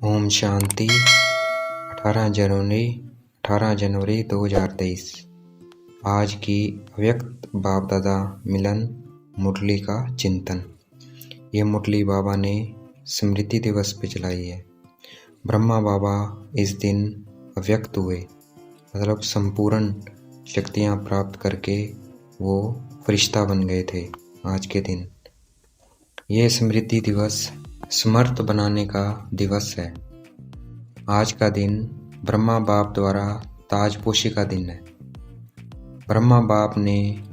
ओम शांति। 18 जनवरी 2023। आज की अव्यक्त बाप दादा मिलन मुरली का चिंतन। ये मुरली बाबा ने स्मृति दिवस पे चलाई है। ब्रह्मा बाबा इस दिन अव्यक्त हुए, मतलब संपूर्ण शक्तियाँ प्राप्त करके वो फरिश्ता बन गए थे। आज के दिन ये स्मृति दिवस समर्थ बनाने का दिवस है। आज का दिन ब्रह्मा बाप द्वारा ताजपोशी का दिन है। ब्रह्मा बाप ने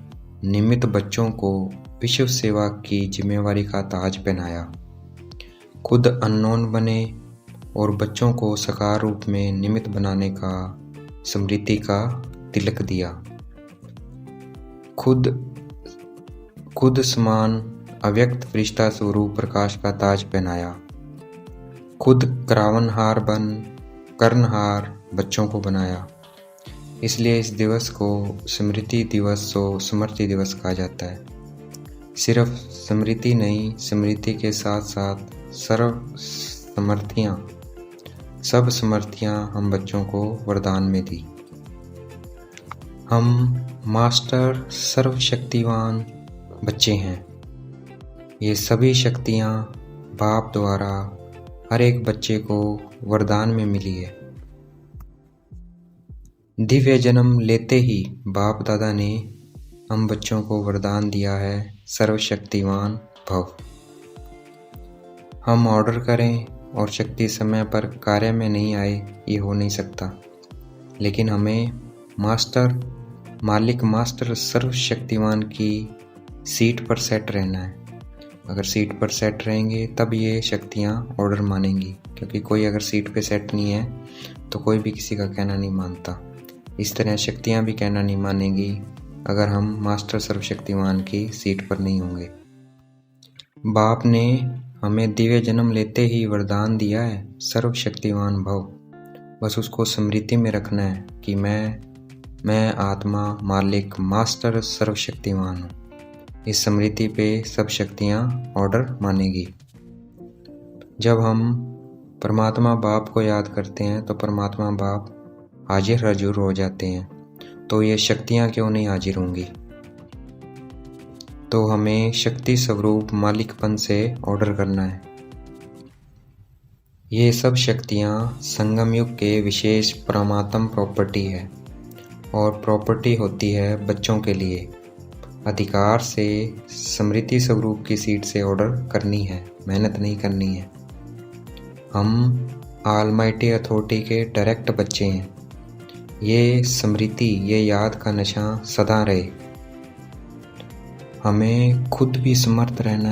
निमित्त बच्चों को विश्व सेवा की जिम्मेवारी का ताज पहनाया, खुद अननोन बने और बच्चों को साकार रूप में निमित्त बनाने का स्मृति का तिलक दिया। खुद समान अव्यक्त फरिश्ता स्वरूप प्रकाश का ताज पहनाया, खुद कर्णहार बच्चों को बनाया। इसलिए इस दिवस को स्मृति दिवस और स्मृति दिवस कहा जाता है। सिर्फ स्मृति नहीं, स्मृति के साथ साथ सब समर्थियाँ हम बच्चों को वरदान में दी। हम मास्टर सर्वशक्तिवान बच्चे हैं। ये सभी शक्तियाँ बाप द्वारा हर एक बच्चे को वरदान में मिली है। दिव्य जन्म लेते ही बाप दादा ने हम बच्चों को वरदान दिया है, सर्वशक्तिवान भव। हम ऑर्डर करें और शक्ति समय पर कार्य में नहीं आए, ये हो नहीं सकता। लेकिन हमें मास्टर सर्वशक्तिवान की सीट पर सेट रहना है। अगर सीट पर सेट रहेंगे तब ये शक्तियाँ ऑर्डर मानेंगी, क्योंकि कोई अगर सीट पे सेट नहीं है तो कोई भी किसी का कहना नहीं मानता। इस तरह शक्तियाँ भी कहना नहीं मानेंगी अगर हम मास्टर सर्वशक्तिवान की सीट पर नहीं होंगे। बाप ने हमें दिव्य जन्म लेते ही वरदान दिया है, सर्वशक्तिवान भव। बस उसको स्मृति में रखना है कि मैं आत्मा मालिक मास्टर सर्वशक्तिवान हूँ। इस स्मृति पे सब शक्तियाँ ऑर्डर मानेगी। जब हम परमात्मा बाप को याद करते हैं तो परमात्मा बाप हाजिर हजूर हो जाते हैं। तो ये शक्तियाँ क्यों नहीं हाजिर होंगी? तो हमें शक्ति स्वरूप मालिकपन से ऑर्डर करना है। ये सब शक्तियाँ संगम युग के विशेष परमात्म प्रॉपर्टी है, और प्रॉपर्टी होती है बच्चों के लिए। अधिकार से स्मृति स्वरूप की सीट से ऑर्डर करनी है, मेहनत नहीं करनी है। हम ऑलमाइटी अथॉरिटी के डायरेक्ट बच्चे हैं। ये स्मृति, ये याद का नशा सदा रहे। हमें खुद भी समर्थ रहना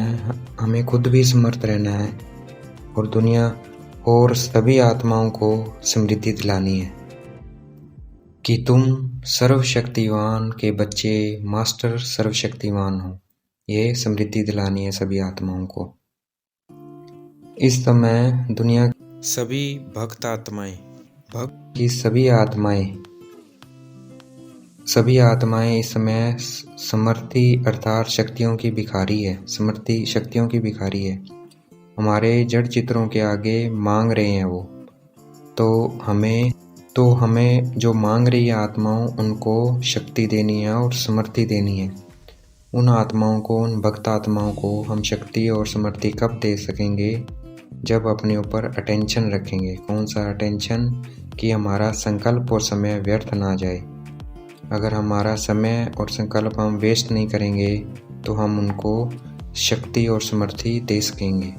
है और दुनिया और सभी आत्माओं को स्मृति दिलानी है कि तुम सर्वशक्तिवान के बच्चे मास्टर सर्वशक्तिवान हो। ये स्मृति दिलानी है सभी आत्माओं को। इस समय दुनिया सभी भक्त की सभी आत्माएं इस समय समर्थी अर्थात शक्तियों की भिखारी है, समर्थी शक्तियों की भिखारी है। हमारे जड़ चित्रों के आगे मांग रहे हैं वो। तो हमें जो मांग रही है आत्माओं, उनको शक्ति देनी है और समर्थी देनी है। उन आत्माओं को, उन भक्त आत्माओं को हम शक्ति और समर्थी कब दे सकेंगे? जब अपने ऊपर अटेंशन रखेंगे। कौन सा अटेंशन? कि हमारा संकल्प और समय व्यर्थ ना जाए। अगर हमारा समय और संकल्प हम वेस्ट नहीं करेंगे तो हम उनको शक्ति और समर्थी दे सकेंगे।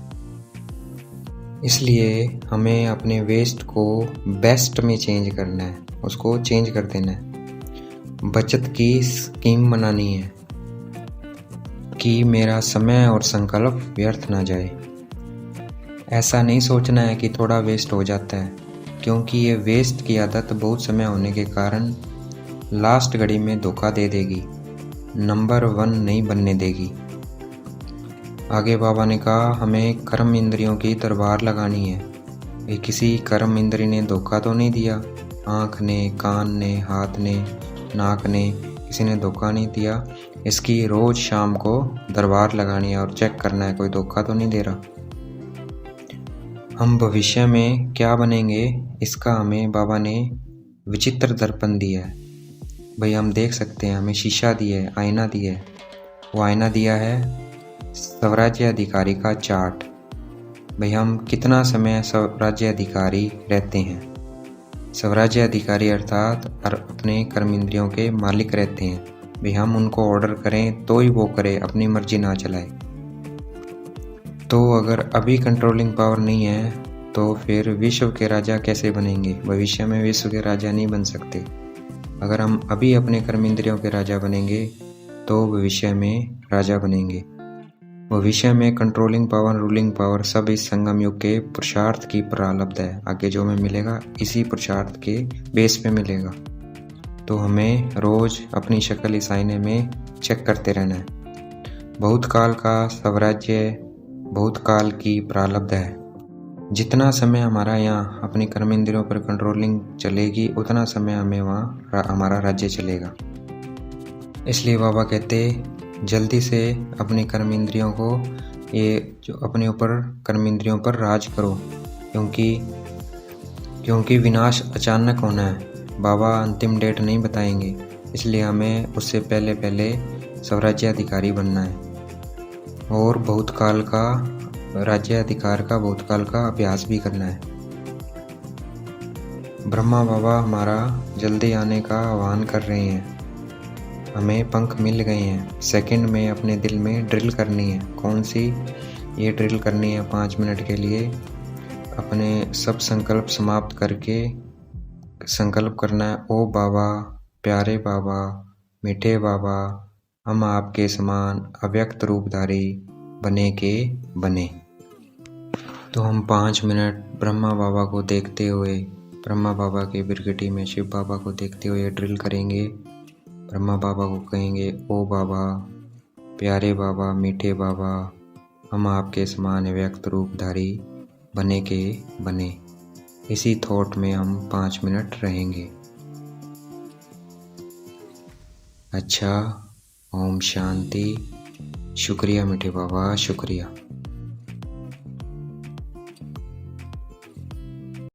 इसलिए हमें अपने वेस्ट को बेस्ट में चेंज करना है, उसको चेंज कर देना है। बचत की स्कीम बनानी है कि मेरा समय और संकल्प व्यर्थ ना जाए। ऐसा नहीं सोचना है कि थोड़ा वेस्ट हो जाता है, क्योंकि ये वेस्ट की आदत बहुत समय होने के कारण लास्ट घड़ी में धोखा दे देगी, नंबर 1 नहीं बनने देगी। आगे बाबा ने कहा हमें कर्म इंद्रियों की दरबार लगानी है। ये किसी कर्म इंद्री ने धोखा तो नहीं दिया। आँख ने, कान ने, हाथ ने, नाक ने, किसी ने धोखा नहीं दिया। इसकी रोज शाम को दरबार लगानी है और चेक करना है कोई धोखा तो नहीं दे रहा। हम भविष्य में क्या बनेंगे इसका हमें बाबा ने विचित्र दर्पण दिया है। भाई हम देख सकते हैं, हमें शीशा दिया है, आईना दिया है। वो आईना दिया है स्वराज्य अधिकारी का चार्ट। भाई हम कितना समय स्वराज्य अधिकारी रहते हैं। स्वराज्य अधिकारी अर्थात अपने कर्म इंद्रियों के मालिक रहते हैं। भाई हम उनको ऑर्डर करें तो ही वो करे, अपनी मर्जी ना चलाए। तो अगर अभी कंट्रोलिंग पावर नहीं है तो फिर विश्व के राजा कैसे बनेंगे? भविष्य में विश्व के राजा नहीं बन सकते। अगर हम अभी अपने कर्म इंद्रियों के राजा बनेंगे तो भविष्य में राजा बनेंगे। भविष्य में कंट्रोलिंग पावर, रूलिंग पावर सब इस संगम युग के पुरुषार्थ की प्रारब्ध है। आगे जो हमें मिलेगा इसी पुरुषार्थ के बेस पे मिलेगा। तो हमें रोज अपनी शक्ल इस आईने में चेक करते रहना है। भूतकाल का स्वराज्य भूतकाल की प्रारब्ध है। जितना समय हमारा यहाँ अपनी कर्म इंद्रियों पर कंट्रोलिंग चलेगी उतना समय हमें वहाँ हमारा राज्य चलेगा। इसलिए बाबा कहते जल्दी से अपनी कर्म इंद्रियों को, ये जो अपने ऊपर कर्म इंद्रियों पर राज करो, क्योंकि विनाश अचानक होना है। बाबा अंतिम डेट नहीं बताएंगे, इसलिए हमें उससे पहले स्वराज्य अधिकारी बनना है और भूतकाल का राज्य अधिकार का भूतकाल का अभ्यास भी करना है। ब्रह्मा बाबा हमारा जल्दी आने का आह्वान कर रहे हैं। हमें पंख मिल गए हैं। सेकंड में अपने दिल में ड्रिल करनी है। कौन सी? ये ड्रिल करनी है 5 मिनट के लिए। अपने सब संकल्प समाप्त करके संकल्प करना है, ओ बाबा, प्यारे बाबा, मीठे बाबा, हम आपके समान अव्यक्त रूपधारी बने के बने। तो हम 5 मिनट ब्रह्मा बाबा को देखते हुए, ब्रह्मा बाबा के बिरगटी में शिव बाबा को देखते हुए ड्रिल करेंगे। ब्रह्मा बाबा को कहेंगे, ओ बाबा, प्यारे बाबा, मीठे बाबा, हम आपके समान अव्यक्त रूपधारी बने के बने। इसी थॉट में हम 5 मिनट रहेंगे। अच्छा, ओम शांति। शुक्रिया मीठे बाबा, शुक्रिया।